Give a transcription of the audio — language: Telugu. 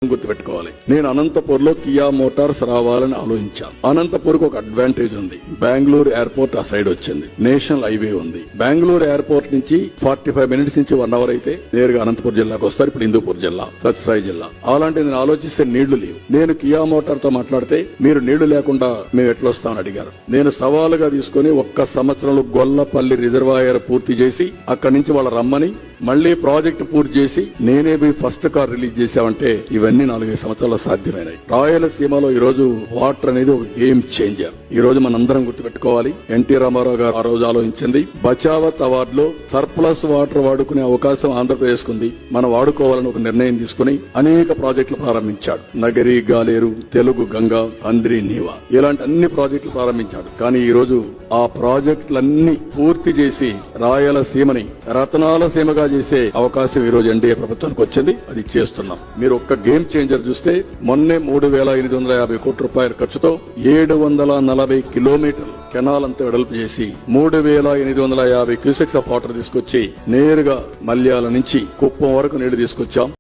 గుర్తుపెట్టుకోవాలి. నేను అనంతపూర్లో కియా మోటార్స్ రావాలని ఆలోచించాను. అనంతపూర్కి ఒక అడ్వాంటేజ్ ఉంది. బెంగళూరు ఎయిర్పోర్ట్ ఆ సైడ్ వచ్చింది, నేషనల్ హైవే ఉంది. బెంగళూరు ఎయిర్పోర్ట్ నుంచి 45 మినిట్స్ నుంచి 1 అవర్ అయితే నేరుగా అనంతపురం జిల్లాకు వస్తారు. ఇప్పుడు హిందూపూర్ జిల్లా, సత్యసాయి జిల్లా. అలాంటి నేను ఆలోచిస్తే నీళ్లు లేవు. నేను కియా మోటార్ తో మాట్లాడితే మీరు నీళ్లు లేకుండా మేము ఎట్లా వస్తామని అడిగారు. నేను సవాలుగా తీసుకుని 1 సంవత్సరంలో గొల్లపల్లి రిజర్వాయర్ పూర్తి చేసి అక్కడి నుంచి వాళ్ళు రమ్మని మళ్లీ ప్రాజెక్టు పూర్తి చేసి నేనే పోయి ఫస్ట్ కార్ రిలీజ్ చేశామంటే ఇవన్నీ 4-5 సంవత్సరాల్లో సాధ్యమైనాయి. రాయలసీమలో ఈ రోజు వాటర్ అనేది ఒక గేమ్ చేంజర్. ఈ రోజు మనందరం గుర్తుపెట్టుకోవాలి. ఎన్టీ రామారావు గారు ఆ రోజు ఆలోచించింది. బచావత్ అవార్డులో సర్ప్లస్ వాటర్ వాడుకునే అవకాశం ఆంధ్రప్రదేశ్ కుంది, మనం వాడుకోవాలని ఒక నిర్ణయం తీసుకుని అనేక ప్రాజెక్టులు ప్రారంభించాడు. నగరి, గాలేరు, తెలుగు గంగ, అంద్రి, నీవా ఇలాంటి అన్ని ప్రాజెక్టులు ప్రారంభించాడు. కానీ ఈ రోజు ఆ ప్రాజెక్టులన్నీ పూర్తి చేసి రాయలసీమని రతనాల సీమగా చేసే అవకాశం ఈ రోజు ఎన్డీఏ ప్రభుత్వానికి వచ్చింది. అది చేస్తున్నాం. మీరు ఒక్క గేమ్ చేంజర్ చూస్తే మొన్నే 3,850 కోట్ల రూపాయల ఖర్చుతో 740 కిలోమీటర్లు కెనాల్ అంతా వెడల్పు చేసి 3,850 క్యూసెక్స్ ఆఫ్ వాటర్ తీసుకొచ్చి నేరుగా మల్యాల నుంచి కుప్పం వరకు నీళ్లు తీసుకొచ్చాం.